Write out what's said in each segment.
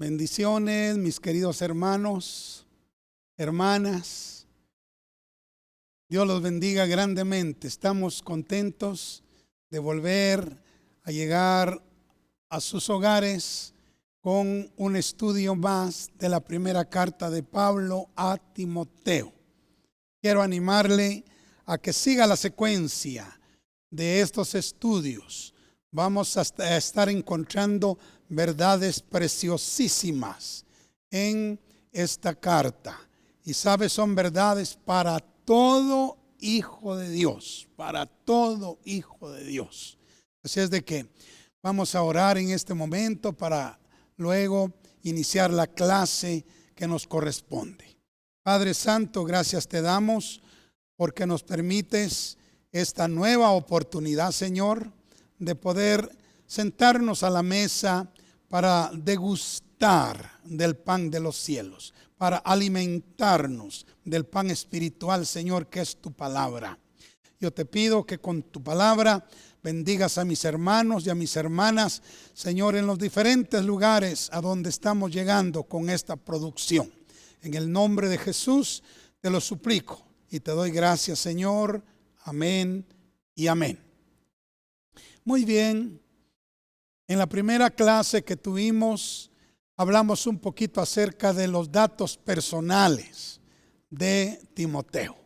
Bendiciones, mis queridos hermanos, hermanas. Dios los bendiga grandemente. Estamos contentos de volver a llegar a sus hogares con un estudio más de la primera carta de Pablo a Timoteo. Quiero animarle a que siga la secuencia de estos estudios. Vamos a estar encontrando verdades preciosísimas en esta carta. Y sabe, son verdades para todo hijo de Dios, para todo hijo de Dios. Así es de que vamos a orar en este momento para luego iniciar la clase que nos corresponde. Padre Santo, gracias te damos porque nos permites esta nueva oportunidad, Señor, de poder sentarnos a la mesa para degustar del pan de los cielos, para alimentarnos del pan espiritual, Señor, que es tu palabra. Yo te pido que con tu palabra bendigas a mis hermanos y a mis hermanas, Señor, en los diferentes lugares a donde estamos llegando con esta producción. En el nombre de Jesús te lo suplico y te doy gracias, Señor. Amén y amén. Muy bien. En la primera clase que tuvimos, hablamos un poquito acerca de los datos personales de Timoteo.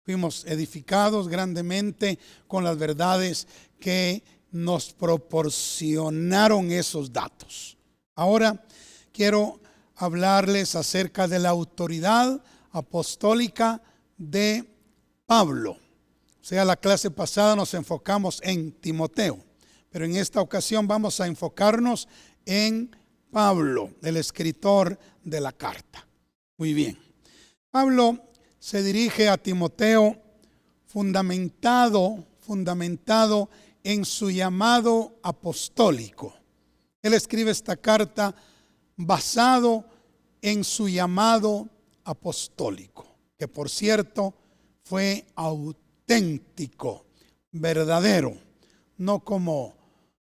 Fuimos edificados grandemente con las verdades que nos proporcionaron esos datos. Ahora quiero hablarles acerca de la autoridad apostólica de Pablo. O sea, la clase pasada nos enfocamos en Timoteo, pero en esta ocasión vamos a enfocarnos en Pablo, el escritor de la carta. Muy bien. Pablo se dirige a Timoteo fundamentado en su llamado apostólico. Él escribe esta carta basado en su llamado apostólico, que por cierto fue auténtico, verdadero, no como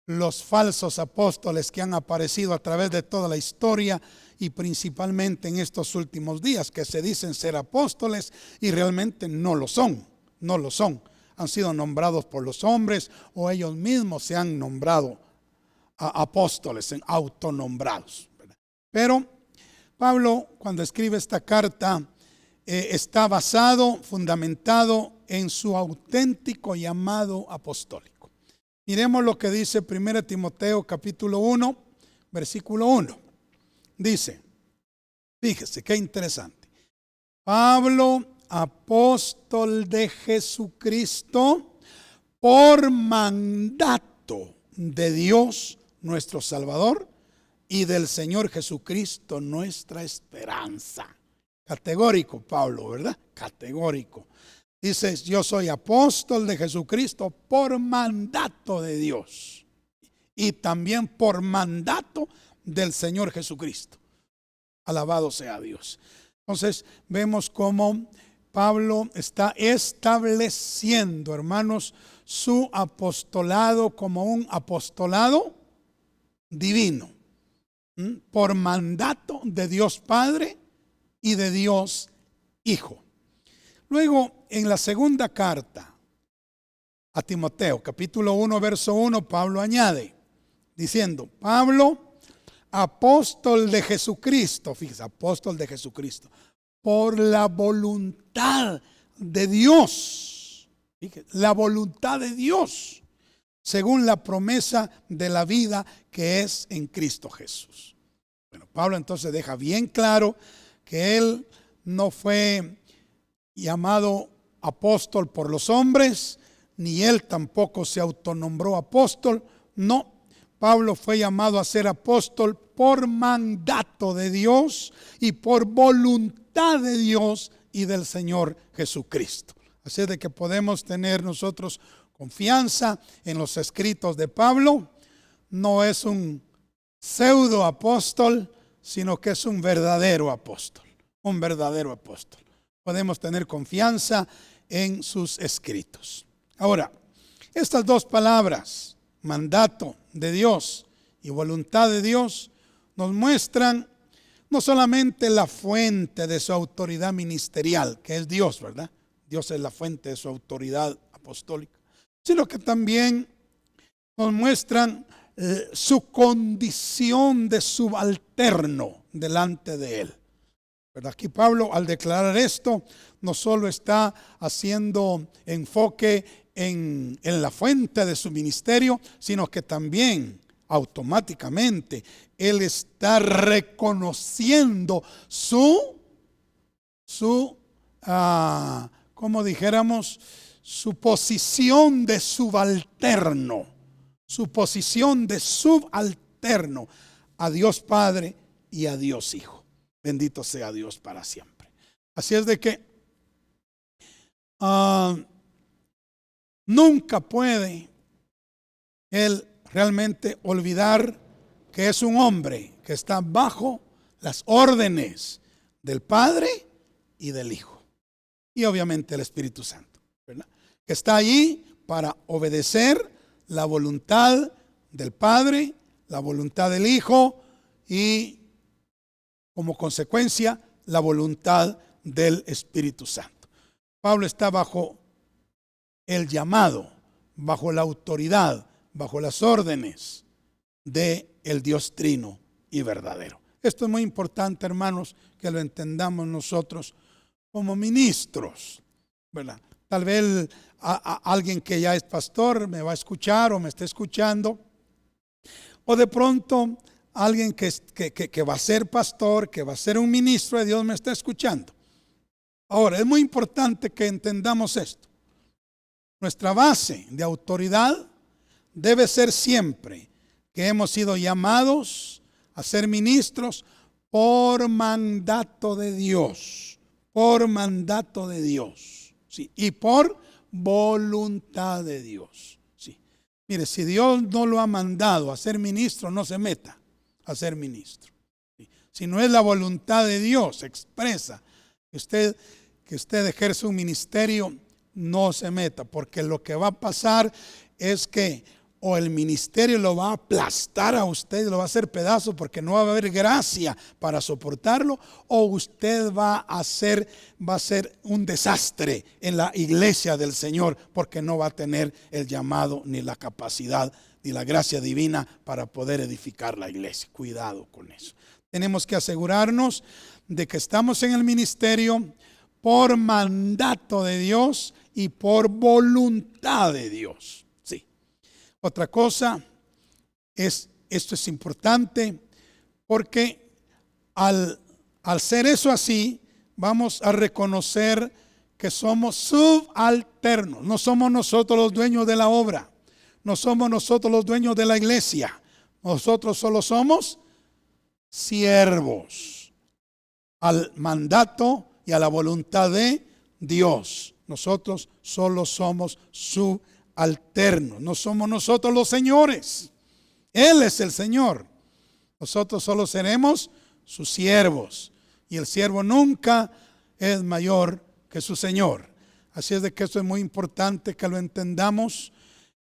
los falsos apóstoles que han aparecido a través de toda la historia y principalmente en estos últimos días, que se dicen ser apóstoles y realmente no lo son. Han sido nombrados por los hombres o ellos mismos se han nombrado apóstoles, autonombrados. Pero Pablo, cuando escribe esta carta, está fundamentado en su auténtico llamado apostólico. Miremos lo que dice 1 Timoteo capítulo 1, versículo 1. Dice, fíjese qué interesante. Pablo, apóstol de Jesucristo, por mandato de Dios nuestro Salvador y del Señor Jesucristo nuestra esperanza. Categórico Pablo, ¿verdad? Categórico. Dice, yo soy apóstol de Jesucristo por mandato de Dios y también por mandato del Señor Jesucristo. Alabado sea Dios. Entonces vemos cómo Pablo está estableciendo, hermanos, su apostolado como un apostolado divino, por mandato de Dios Padre y de Dios Hijo. Luego, en la segunda carta a Timoteo, capítulo 1, verso 1, Pablo añade, diciendo, Pablo, apóstol de Jesucristo, fíjese, apóstol de Jesucristo, por la voluntad de Dios, fíjese, la voluntad de Dios, según la promesa de la vida que es en Cristo Jesús. Bueno, Pablo entonces deja bien claro que él no fue llamado apóstol por los hombres, ni él tampoco se autonombró apóstol. No, Pablo fue llamado a ser apóstol por mandato de Dios y por voluntad de Dios y del Señor Jesucristo. Así es de que podemos tener nosotros confianza en los escritos de Pablo. No es un pseudo apóstol, sino que es un verdadero apóstol. Un verdadero apóstol. Podemos tener confianza en sus escritos. Ahora, estas dos palabras, mandato de Dios y voluntad de Dios, nos muestran no solamente la fuente de su autoridad ministerial, que es Dios, ¿verdad? Dios es la fuente de su autoridad apostólica, sino que también nos muestran su condición de subalterno delante de Él. ¿Verdad? Aquí Pablo, al declarar esto, no solo está haciendo enfoque en la fuente de su ministerio, sino que también automáticamente él está reconociendo como dijéramos, su posición de subalterno, a Dios Padre y a Dios Hijo. Bendito sea Dios para siempre. Así es de que nunca puede él realmente olvidar que es un hombre que está bajo las órdenes del Padre y del Hijo. Y obviamente el Espíritu Santo, ¿verdad? Que está allí para obedecer la voluntad del Padre, la voluntad del Hijo y como consecuencia la voluntad del Espíritu Santo. Pablo está bajo el llamado, bajo la autoridad, bajo las órdenes de el Dios trino y verdadero. Esto es muy importante, hermanos, que lo entendamos nosotros como ministros, ¿verdad? Tal vez alguien que ya es pastor me va a escuchar o me está escuchando, o de pronto alguien que va a ser pastor, que va a ser un ministro de Dios me está escuchando. Ahora, es muy importante que entendamos esto. Nuestra base de autoridad debe ser siempre que hemos sido llamados a ser ministros por mandato de Dios. Por mandato de Dios. ¿Sí? Y por voluntad de Dios. ¿Sí? Mire, si Dios no lo ha mandado a ser ministro, no se meta a ser ministro. ¿Sí? Si no es la voluntad de Dios expresa que usted ejerce un ministerio, no se meta, porque lo que va a pasar es que o el ministerio lo va a aplastar a usted, lo va a hacer pedazos porque no va a haber gracia para soportarlo, o usted va a ser un desastre en la iglesia del Señor porque no va a tener el llamado ni la capacidad ni la gracia divina para poder edificar la iglesia. Cuidado con eso. Tenemos que asegurarnos de que estamos en el ministerio por mandato de Dios y por voluntad de Dios. Sí. Otra cosa esto es importante porque al ser eso así, vamos a reconocer que somos subalternos. No somos nosotros los dueños de la obra. No somos nosotros los dueños de la iglesia. Nosotros solo somos siervos al mandato y a la voluntad de Dios. Nosotros solo somos subalternos. No somos nosotros los señores. Él es el Señor. Nosotros solo seremos sus siervos. Y el siervo nunca es mayor que su Señor. Así es de que esto es muy importante que lo entendamos,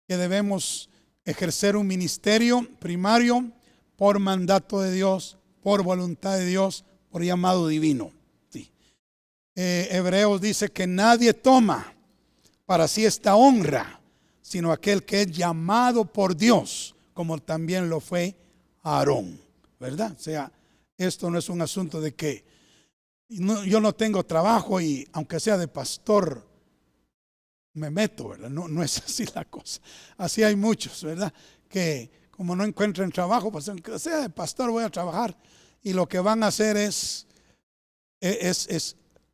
que debemos ejercer un ministerio primario por mandato de Dios, por voluntad de Dios, por llamado divino. Sí. Hebreos dice que nadie toma para sí esta honra, sino aquel que es llamado por Dios, como también lo fue Aarón, ¿verdad? O sea, esto no es un asunto de que yo no tengo trabajo y aunque sea de pastor me meto, ¿verdad? No es así la cosa. Así hay muchos, ¿verdad? Que como no encuentran trabajo, pues aunque sea de pastor voy a trabajar, y lo que van a hacer es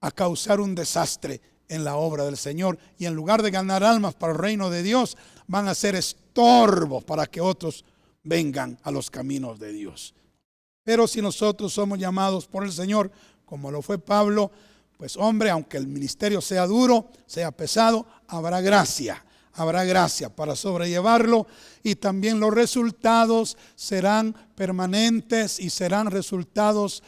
a causar un desastre en la obra del Señor, y en lugar de ganar almas para el reino de Dios, van a ser estorbos para que otros vengan a los caminos de Dios. Pero si nosotros somos llamados por el Señor, como lo fue Pablo, pues hombre, aunque el ministerio sea duro, sea pesado, habrá gracia para sobrellevarlo, y también los resultados serán permanentes y serán resultados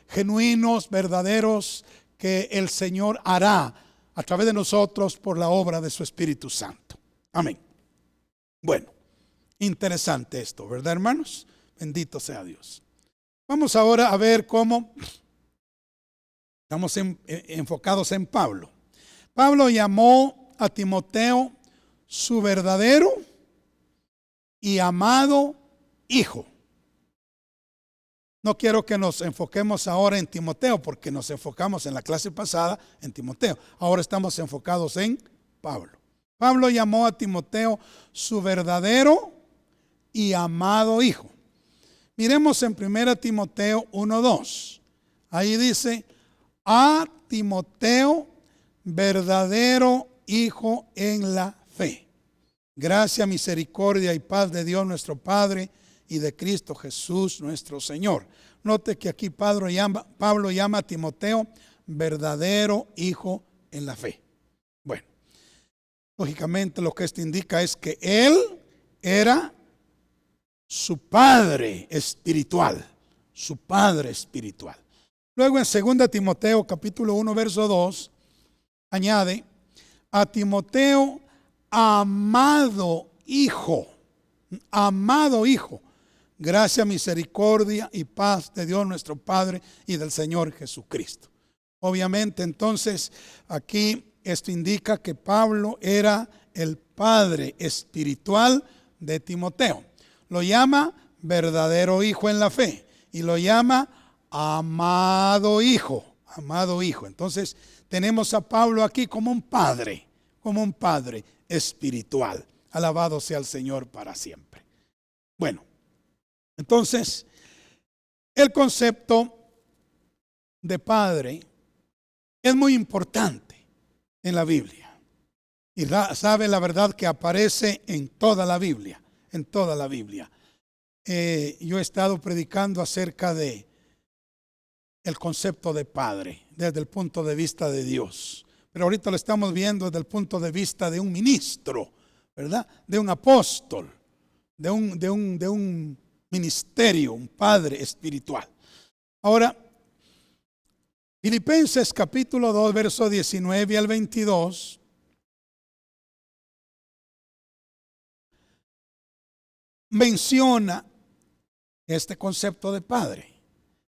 genuinos, verdaderos, que el Señor hará a través de nosotros por la obra de su Espíritu Santo. Amén. Bueno, interesante esto, ¿verdad, hermanos? Bendito sea Dios. Vamos ahora a ver cómo estamos enfocados en Pablo. Pablo llamó a Timoteo su verdadero y amado hijo. No quiero que nos enfoquemos ahora en Timoteo, porque nos enfocamos en la clase pasada en Timoteo. Ahora estamos enfocados en Pablo. Pablo llamó a Timoteo su verdadero y amado hijo. Miremos en 1 Timoteo 1:2. Ahí dice: a Timoteo, verdadero hijo en la fe. Gracia, misericordia y paz de Dios nuestro Padre y de Cristo Jesús nuestro Señor. Note que aquí Pablo llama a Timoteo verdadero hijo en la fe. Bueno, lógicamente lo que esto indica es que él era su padre espiritual, su padre espiritual. Luego en 2 Timoteo capítulo 1 verso 2 añade: a Timoteo, amado hijo, gracia, misericordia y paz de Dios nuestro Padre y del Señor Jesucristo. Obviamente entonces aquí esto indica que Pablo era el padre espiritual de Timoteo. Lo llama verdadero hijo en la fe y lo llama amado hijo, amado hijo. Entonces tenemos a Pablo aquí como un padre espiritual. Alabado sea el Señor para siempre. Bueno, entonces el concepto de padre es muy importante en la Biblia. Y sabe la verdad que aparece en toda la Biblia, en toda la Biblia. Yo he estado predicando acerca de el concepto de padre desde el punto de vista de Dios. Pero ahorita lo estamos viendo desde el punto de vista de un ministro, ¿verdad? De un apóstol, de un ministerio, un padre espiritual. Ahora, Filipenses capítulo 2, verso 19 al 22. Menciona este concepto de padre.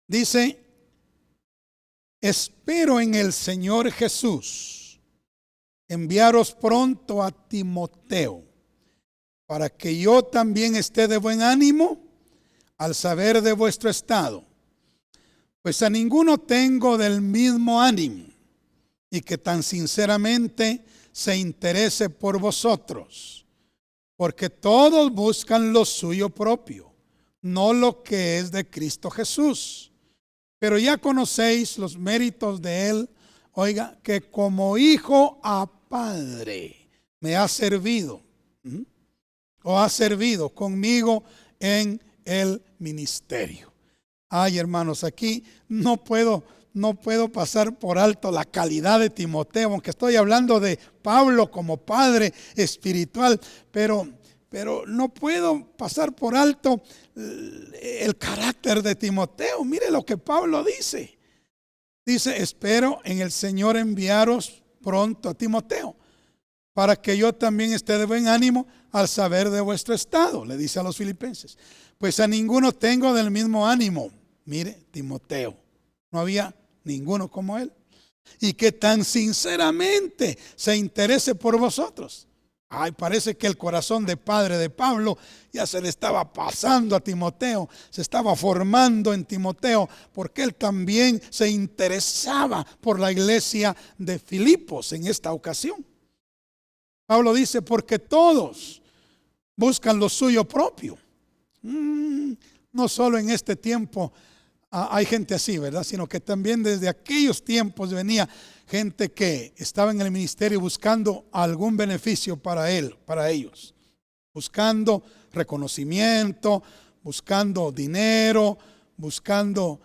Dice: espero en el Señor Jesús enviaros pronto a Timoteo, para que yo también esté de buen ánimo al saber de vuestro estado. Pues a ninguno tengo del mismo ánimo, y que tan sinceramente se interese por vosotros, porque todos buscan lo suyo propio, no lo que es de Cristo Jesús. Pero ya conocéis los méritos de él, oiga, que como hijo a padre me ha servido, o ha servido conmigo en el ministerio. Ay, hermanos, aquí no puedo pasar por alto la calidad de Timoteo, aunque estoy hablando de Pablo como padre espiritual, pero no puedo pasar por alto el carácter de Timoteo. Mire lo que Pablo dice. Dice: espero en el Señor enviaros pronto a Timoteo, para que yo también esté de buen ánimo al saber de vuestro estado. Le dice a los filipenses: pues a ninguno tengo del mismo ánimo. Mire, Timoteo, no había ninguno como él. Y que tan sinceramente se interese por vosotros. Ay, parece que el corazón de padre de Pablo ya se le estaba pasando a Timoteo, se estaba formando en Timoteo, porque él también se interesaba por la iglesia de Filipos en esta ocasión. Pablo dice: porque todos buscan lo suyo propio. No solo en este tiempo hay gente así, ¿verdad? Sino que también desde aquellos tiempos venía gente que estaba en el ministerio buscando algún beneficio para él, para ellos. Buscando reconocimiento, buscando dinero, buscando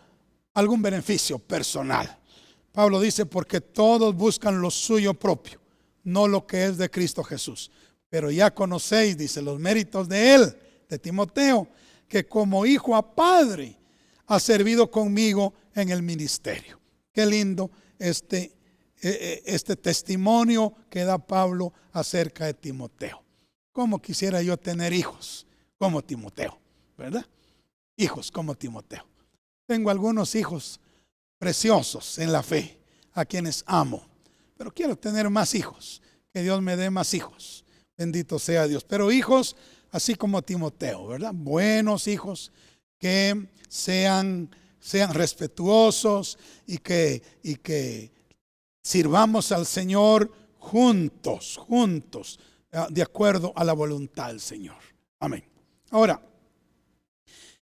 algún beneficio personal. Pablo dice: porque todos buscan lo suyo propio, no lo que es de Cristo Jesús. Pero ya conocéis, dice, los méritos de él, de Timoteo, que como hijo a padre ha servido conmigo en el ministerio. Qué lindo este testimonio que da Pablo acerca de Timoteo. Cómo quisiera yo tener hijos como Timoteo, ¿verdad? Hijos como Timoteo. Tengo algunos hijos preciosos en la fe, a quienes amo, pero quiero tener más hijos, que Dios me dé más hijos, bendito sea Dios, pero hijos así como Timoteo, ¿verdad? Buenos hijos que sean respetuosos y que sirvamos al Señor juntos, de acuerdo a la voluntad del Señor. Amén. Ahora,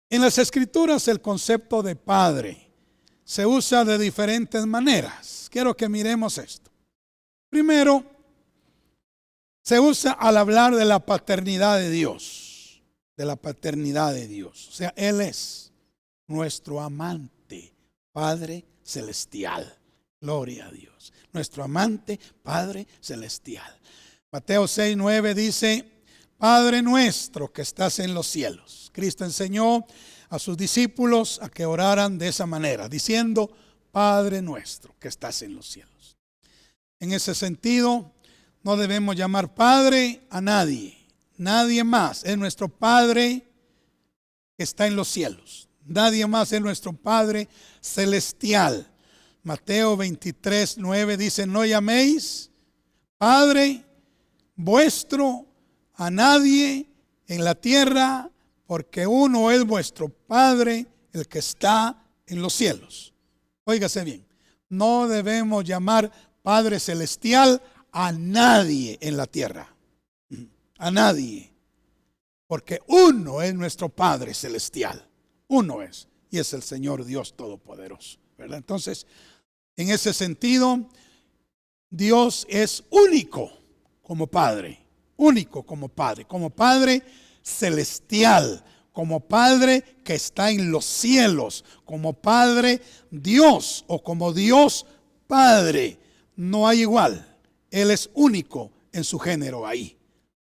en las Escrituras el concepto de padre se usa de diferentes maneras. Quiero que miremos esto. Primero, se usa al hablar de la paternidad de Dios. De la paternidad de Dios. O sea, Él es nuestro amante, Padre Celestial. Gloria a Dios. Nuestro amante, Padre Celestial. Mateo 6:9 dice: Padre nuestro que estás en los cielos. Cristo enseñó a sus discípulos a que oraran de esa manera, diciendo: Padre nuestro que estás en los cielos. En ese sentido, no debemos llamar Padre a nadie más. Es nuestro Padre que está en los cielos. Nadie más es nuestro Padre Celestial. Mateo 23:9 dice: No llaméis Padre vuestro a nadie en la tierra, porque uno es vuestro Padre, el que está en los cielos. Óigase bien, no debemos llamar Padre Celestial a nadie en la tierra. A nadie. Porque uno es nuestro Padre Celestial. Uno es. Y es el Señor Dios Todopoderoso, ¿verdad? Entonces, en ese sentido, Dios es único como Padre. Único como Padre celestial, como Padre que está en los cielos, como Padre Dios o como Dios Padre. No hay igual. Él es único en su género ahí.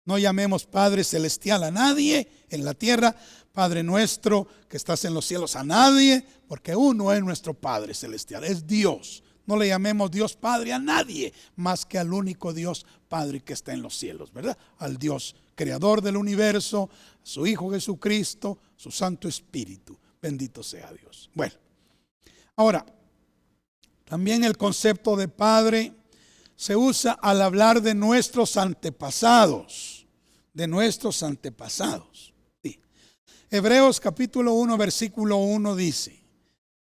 No llamemos Padre Celestial a nadie en la tierra, Padre nuestro que estás en los cielos a nadie, porque uno es nuestro Padre Celestial, es Dios. No le llamemos Dios Padre a nadie más que al único Dios Padre que está en los cielos, ¿verdad? Al Dios creador del universo, a su Hijo Jesucristo, su Santo Espíritu. Bendito sea Dios. Bueno, ahora, también el concepto de Padre se usa al hablar de nuestros antepasados. De nuestros antepasados. Sí. Hebreos capítulo 1, versículo 1 dice: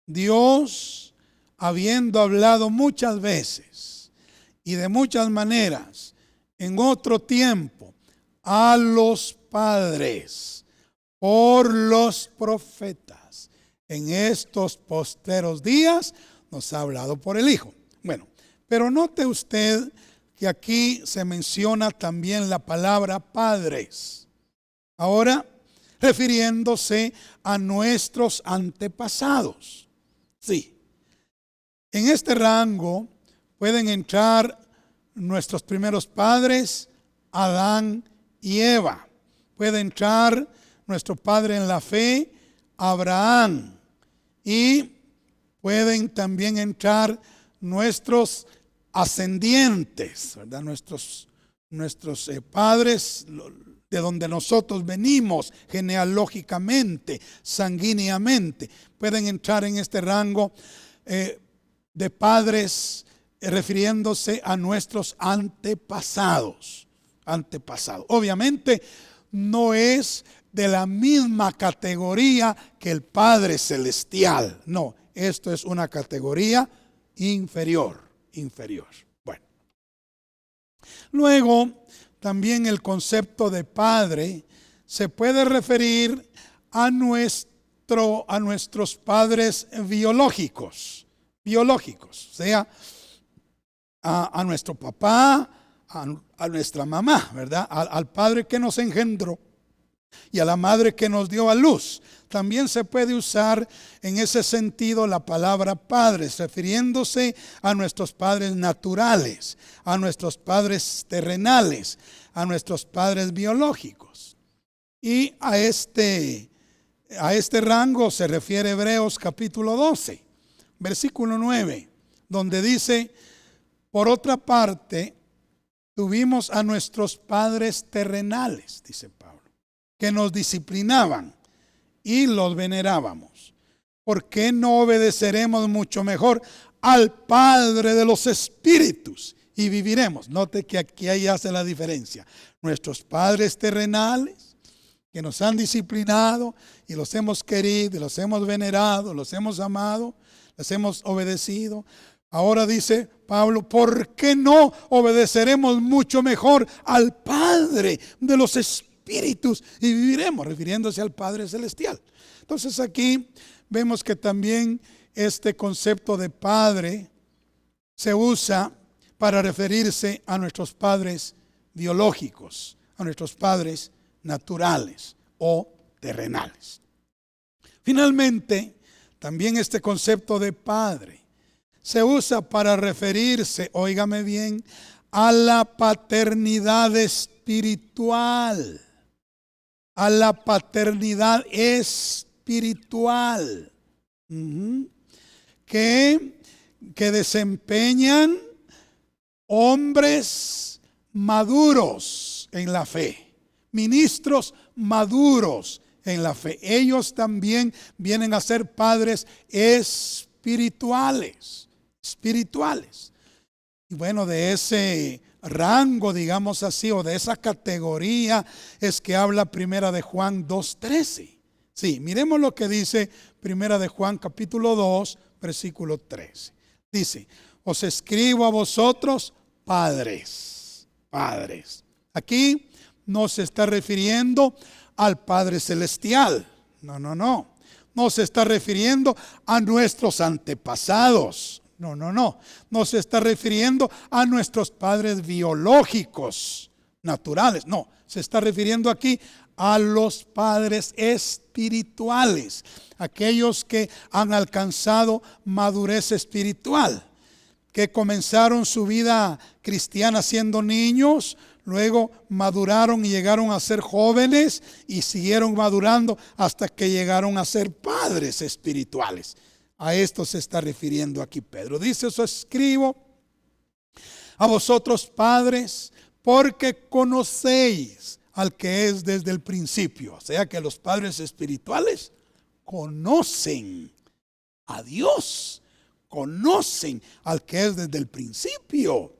Dios, habiendo hablado muchas veces y de muchas maneras en otro tiempo a los padres por los profetas, en estos posteros días nos ha hablado por el Hijo. Bueno, pero note usted que aquí se menciona también la palabra padres. Ahora, refiriéndose a nuestros antepasados. Sí. En este rango pueden entrar nuestros primeros padres, Adán y Eva. Puede entrar nuestro padre en la fe, Abraham. Y pueden también entrar nuestros ascendientes, ¿verdad? Nuestros padres de donde nosotros venimos genealógicamente, sanguíneamente. Pueden entrar en este rango de padres, refiriéndose a nuestros antepasados. Obviamente no es de la misma categoría que el Padre Celestial. No, esto es una categoría inferior. Bueno. Luego, también el concepto de padre se puede referir a nuestros padres biológicos, o sea, a nuestro papá, a nuestra mamá, ¿verdad? Al padre que nos engendró y a la madre que nos dio a luz. También se puede usar en ese sentido la palabra padres, refiriéndose a nuestros padres naturales, a nuestros padres terrenales, a nuestros padres biológicos. Y a este rango se refiere Hebreos capítulo 12, versículo 9, donde dice: por otra parte, tuvimos a nuestros padres terrenales, dice Pablo, que nos disciplinaban y los venerábamos. ¿por qué no obedeceremos mucho mejor al Padre de los espíritus y viviremos? Note que aquí ahí hace la diferencia. Nuestros padres terrenales, que nos han disciplinado y los hemos querido, y los hemos venerado, los hemos amado, les hemos obedecido. Ahora dice Pablo, ¿por qué no obedeceremos mucho mejor al Padre de los espíritus y viviremos? Refiriéndose al Padre celestial. Entonces aquí vemos que también este concepto de padre se usa para referirse a nuestros padres biológicos, a nuestros padres naturales o terrenales. Finalmente, también este concepto de padre se usa para referirse, óigame bien, a la paternidad espiritual. A la paternidad espiritual. Que desempeñan hombres maduros en la fe, ministros maduros en la fe. Ellos también vienen a ser padres espirituales. Y bueno, de ese rango, digamos así, o de esa categoría es que habla Primera de Juan 2:13. Sí, miremos lo que dice Primera de Juan capítulo 2, versículo 13. Dice, os escribo a vosotros padres. Aquí no se está refiriendo al Padre Celestial. No. No se está refiriendo a nuestros antepasados. No. No se está refiriendo a nuestros padres biológicos, naturales. No, se está refiriendo aquí a los padres espirituales, aquellos que han alcanzado madurez espiritual, que comenzaron su vida cristiana siendo niños, luego maduraron y llegaron a ser jóvenes y siguieron madurando hasta que llegaron a ser padres espirituales. A esto se está refiriendo aquí Pedro. Dice, os escribo a vosotros padres, porque conocéis al que es desde el principio. O sea que los padres espirituales conocen a Dios, conocen al que es desde el principio.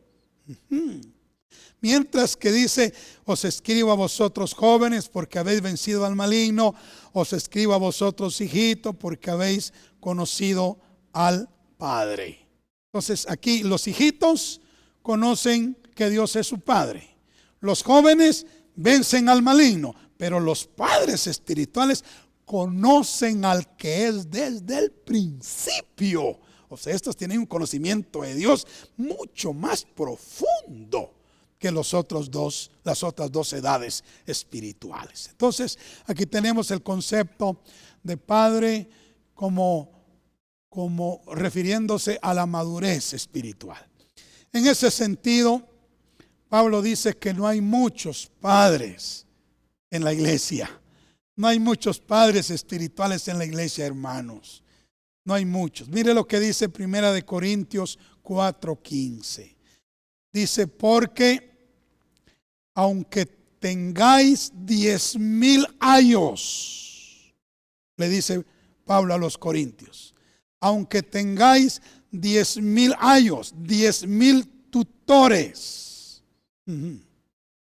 Mientras que dice, os escribo a vosotros jóvenes porque habéis vencido al maligno, os escribo a vosotros hijitos porque habéis conocido al Padre. Entonces aquí los hijitos conocen que Dios es su Padre. Los jóvenes vencen al maligno, pero los padres espirituales conocen al que es desde el principio. O sea, estos tienen un conocimiento de Dios mucho más profundo que las otras dos edades espirituales. Entonces, aquí tenemos el concepto de padre como refiriéndose a la madurez espiritual. En ese sentido, Pablo dice que no hay muchos padres en la iglesia. No hay muchos padres espirituales en la iglesia, hermanos. No hay muchos. Mire lo que dice Primera de Corintios 4:15. Dice, porque aunque tengáis 10,000 años, le dice Pablo a los corintios, aunque tengáis 10,000 años, 10,000 tutores,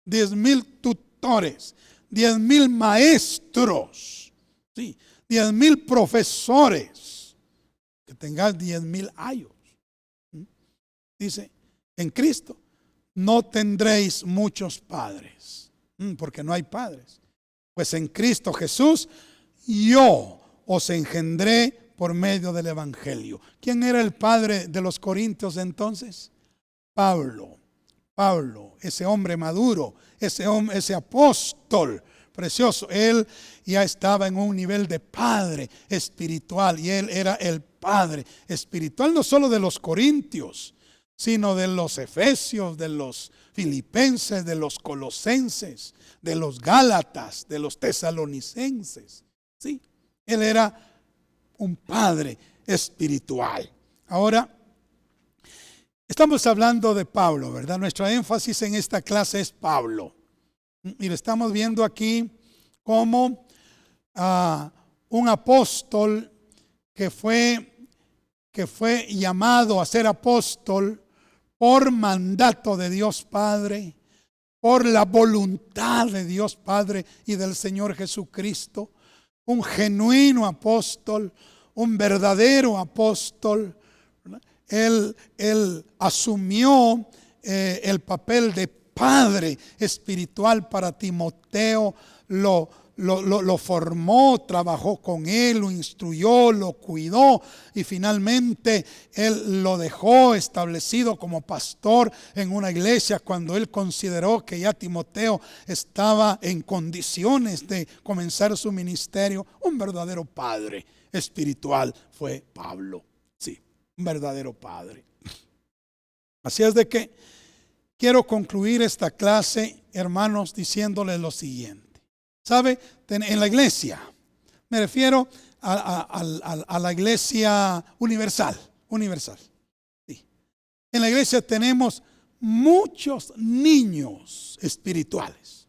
10,000 tutores, 10,000 maestros, ¿sí? 10,000 profesores, que tengáis 10,000 años. Dice, en Cristo no tendréis muchos padres, porque no hay padres. Pues en Cristo Jesús yo os engendré por medio del Evangelio. ¿Quién era el padre de los corintios entonces? Pablo, ese hombre maduro, ese apóstol precioso. Él ya estaba en un nivel de padre espiritual y él era el padre espiritual no solo de los corintios, sino de los efesios, de los filipenses, de los colosenses, de los gálatas, de los tesalonicenses. Sí, él era un padre espiritual. Ahora, estamos hablando de Pablo, ¿verdad? Nuestra énfasis en esta clase es Pablo. Y lo estamos viendo aquí como un apóstol que fue llamado a ser apóstol por mandato de Dios Padre, por la voluntad de Dios Padre y del Señor Jesucristo. Un genuino apóstol, un verdadero apóstol. Él asumió el papel de padre espiritual para Timoteo, lo formó, trabajó con él, lo instruyó, lo cuidó y finalmente él lo dejó establecido como pastor en una iglesia cuando él consideró que ya Timoteo estaba en condiciones de comenzar su ministerio. Un verdadero padre espiritual fue Pablo, sí, un verdadero padre. Así es de que quiero concluir esta clase, hermanos, diciéndoles lo siguiente. ¿Sabe? En la iglesia, me refiero a la iglesia universal. Sí. En la iglesia tenemos muchos niños espirituales.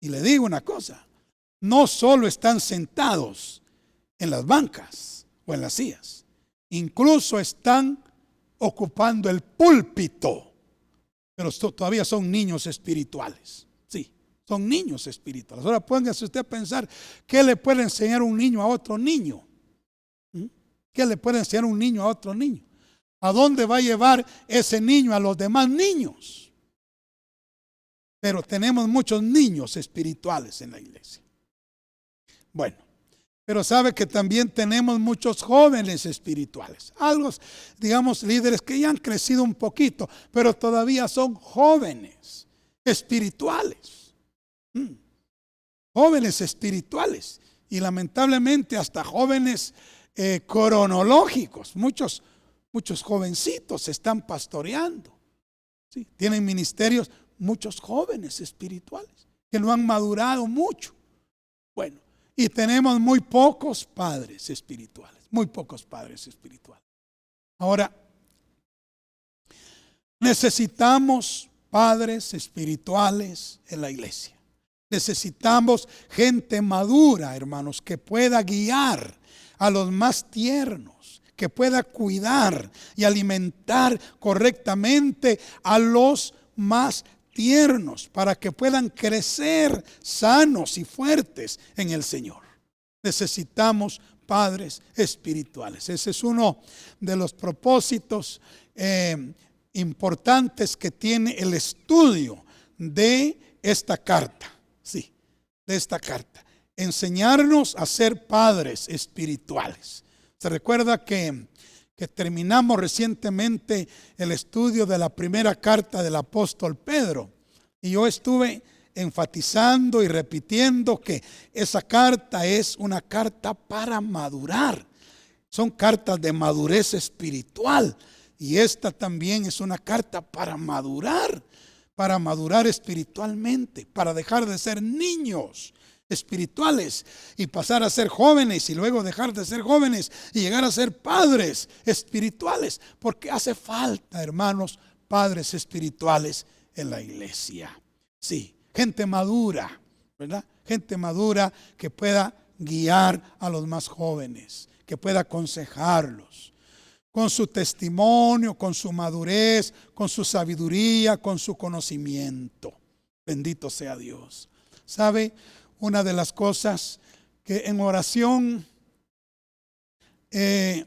Y le digo una cosa, no solo están sentados en las bancas o en las sillas, incluso están ocupando el púlpito, pero todavía son niños espirituales. Sí, son niños espirituales. Ahora póngase usted a pensar, ¿qué le puede enseñar un niño a otro niño? ¿Qué le puede enseñar un niño a otro niño? ¿A dónde va a llevar ese niño a los demás niños? Pero tenemos muchos niños espirituales en la iglesia. Bueno, pero sabe que también tenemos muchos jóvenes espirituales. Algo, digamos, líderes que ya han crecido un poquito, pero todavía son jóvenes espirituales. Jóvenes espirituales. Y lamentablemente hasta jóvenes cronológicos. Muchos jovencitos están pastoreando. ¿Sí? Tienen ministerios, muchos jóvenes espirituales que no han madurado mucho. Bueno. Y tenemos muy pocos padres espirituales. Ahora, necesitamos padres espirituales en la iglesia. Necesitamos gente madura, hermanos, que pueda guiar a los más tiernos, que pueda cuidar y alimentar correctamente a los más tiernos para que puedan crecer sanos y fuertes en el Señor. Necesitamos padres espirituales. Ese es uno de los propósitos importantes que tiene el estudio de esta carta. Sí, de esta carta. Enseñarnos a ser padres espirituales. Se recuerda que terminamos recientemente el estudio de la primera carta del apóstol Pedro. Y yo estuve enfatizando y repitiendo que esa carta es una carta para madurar. Son cartas de madurez espiritual. Y esta también es una carta para madurar espiritualmente, para dejar de ser niños espirituales y pasar a ser jóvenes y luego dejar de ser jóvenes y llegar a ser padres espirituales, porque hace falta, hermanos, padres espirituales en la iglesia. Sí, gente madura, ¿verdad? Gente madura que pueda guiar a los más jóvenes, que pueda aconsejarlos con su testimonio, con su madurez, con su sabiduría, con su conocimiento. Bendito sea Dios. ¿Sabe? Una de las cosas que en oración he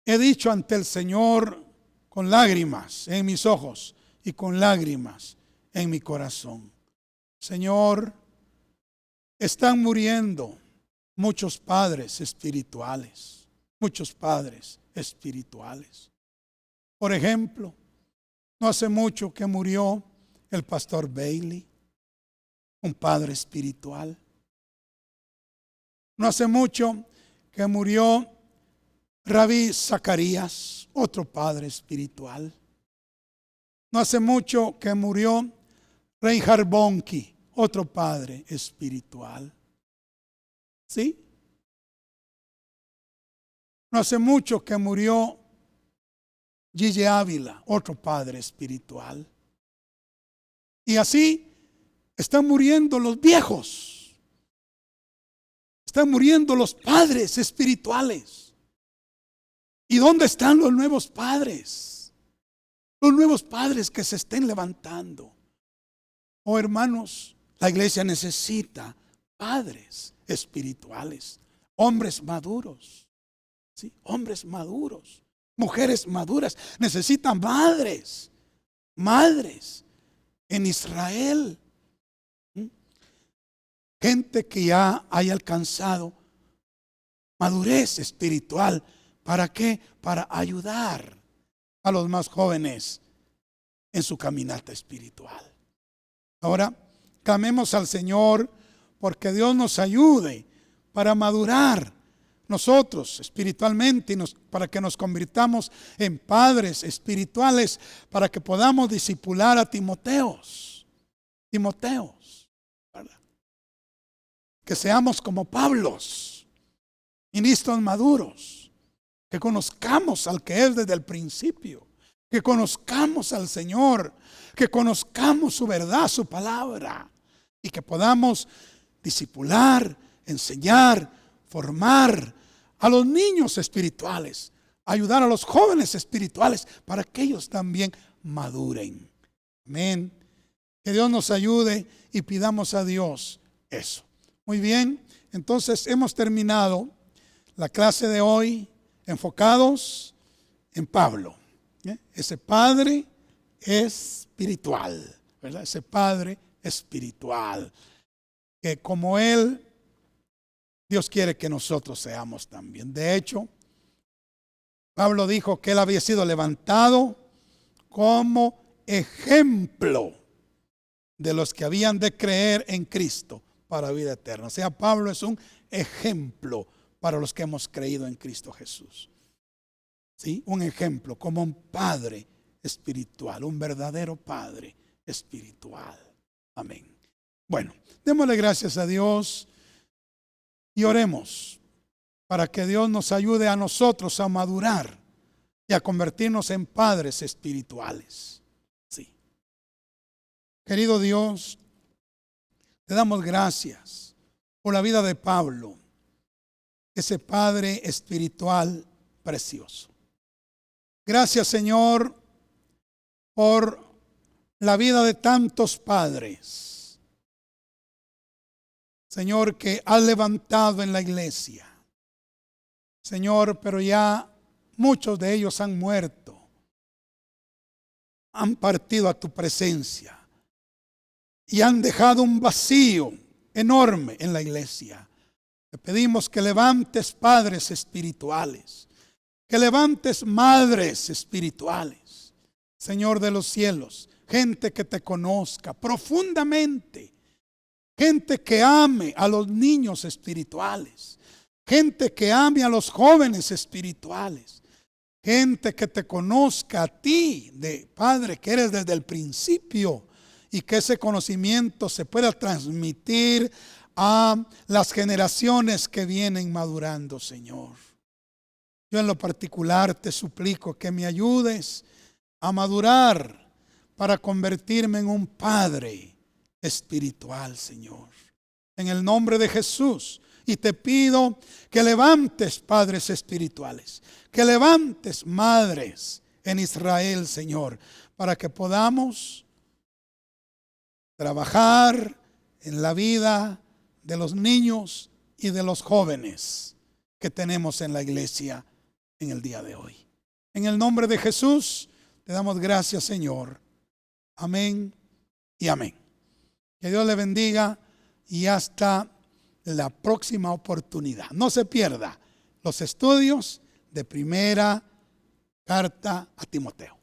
dicho ante el Señor con lágrimas en mis ojos y con lágrimas en mi corazón. Señor, están muriendo muchos padres espirituales. Por ejemplo, no hace mucho que murió el pastor Bailey, un padre espiritual. No hace mucho que murió Rabí Zacarías, otro padre espiritual. No hace mucho que murió Reinhard Bonnke, otro padre espiritual. ¿Sí? No hace mucho que murió Gigi Ávila, otro padre espiritual. Y así están muriendo los viejos. Están muriendo los padres espirituales. ¿Y dónde están los nuevos padres? Los nuevos padres que se estén levantando. Oh, hermanos, la iglesia necesita padres espirituales, hombres maduros, ¿sí? Hombres maduros, mujeres maduras. Necesitan madres en Israel. Gente que ya haya alcanzado madurez espiritual. ¿Para qué? Para ayudar a los más jóvenes en su caminata espiritual. Ahora, clamemos al Señor porque Dios nos ayude para madurar nosotros espiritualmente y para que nos convirtamos en padres espirituales, para que podamos discipular a Timoteos, ¿verdad? Que seamos como Pablos, ministros maduros, que conozcamos al que es desde el principio, que conozcamos al Señor, que conozcamos su verdad, su palabra, y que podamos discipular, enseñar, formar a los niños espirituales, ayudar a los jóvenes espirituales para que ellos también maduren. Amén. Que Dios nos ayude y pidamos a Dios eso. Muy bien, entonces hemos terminado la clase de hoy enfocados en Pablo, ese padre espiritual, ¿verdad? Ese padre espiritual, que como él, Dios quiere que nosotros seamos también. De hecho, Pablo dijo que él había sido levantado como ejemplo de los que habían de creer en Cristo para vida eterna. O sea, Pablo es un ejemplo para los que hemos creído en Cristo Jesús. ¿Sí? Un ejemplo como un padre espiritual, un verdadero padre espiritual. Amén. Bueno, démosle gracias a Dios y oremos para que Dios nos ayude a nosotros a madurar y a convertirnos en padres espirituales. Sí. Querido Dios, te damos gracias por la vida de Pablo, ese padre espiritual precioso. Gracias, Señor, por la vida de tantos padres, Señor, que has levantado en la iglesia. Señor, pero ya muchos de ellos han muerto, han partido a tu presencia y han dejado un vacío enorme en la iglesia. Te pedimos que levantes padres espirituales, que levantes madres espirituales, Señor de los cielos, gente que te conozca profundamente, gente que ame a los niños espirituales, gente que ame a los jóvenes espirituales, gente que te conozca a ti, de Padre, que eres desde el principio, y que ese conocimiento se pueda transmitir a las generaciones que vienen madurando, Señor. Yo en lo particular te suplico que me ayudes a madurar para convertirme en un padre espiritual, Señor. En el nombre de Jesús. Y te pido que levantes padres espirituales, que levantes madres en Israel, Señor, para que podamos trabajar en la vida de los niños y de los jóvenes que tenemos en la iglesia en el día de hoy. En el nombre de Jesús te damos gracias, Señor. Amén y amén. Que Dios le bendiga y hasta la próxima oportunidad. No se pierda los estudios de primera carta a Timoteo.